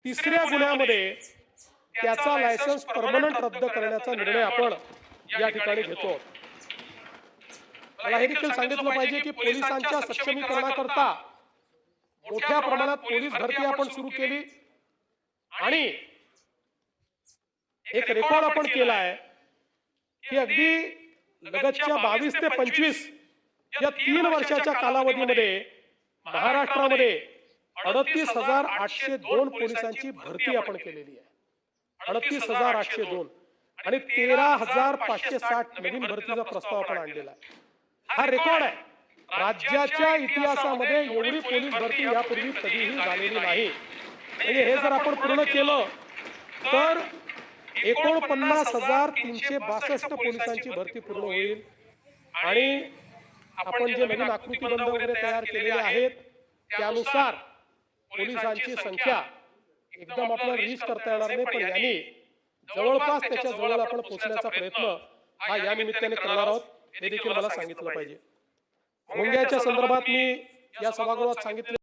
तिसऱ्या गुन्ह्यामध्ये त्याचा लायसन्स परमनंट रद्द करण्याचा निर्णय आपण या ठिकाणी घेतो। मला हे देखील सांगितलं पाहिजे की पोलिसांच्या सक्षमीकरणाकरता मोठ्या प्रमाणात पोलीस भरती आपण सुरू केली आणि एक रेकॉर्ड आपण केला आहे की अगदी लगतच्या 22 ते 25 या 3 वर्षाच्या कालावधीमध्ये महाराष्ट्रामध्ये 38,802 पोलिसांची भरती आपण केलेली आहे। 38,802 आणि 13,560 नवीन भरतीचा प्रस्ताव आपण आणलेला आहे। हा रेकॉर्ड आहे। राज्याच्या इतिहासामध्ये एवढी पोलीस भरती यापूर्वी कधीही झालेली नाही। म्हणजे हे जर आपण पूर्ण केलं तर 49,362 पोलिसांची भरती पूर्ण होईल आणि आपण जे नवीन आकृतीबंध वगैरे तयार केलेले आहेत त्यानुसार पोलिसांची संख्या एकदम आपल्याला रीच करता येणार नाही, पण यांनी जवळपास त्याच्या जवळ आपण पोहोचण्याचा प्रयत्न हा या निमित्ताने करणार आहोत हे देखील मला सांगितलं पाहिजे। भोंग्याच्या संदर्भात मी या सभागृहात सांगितले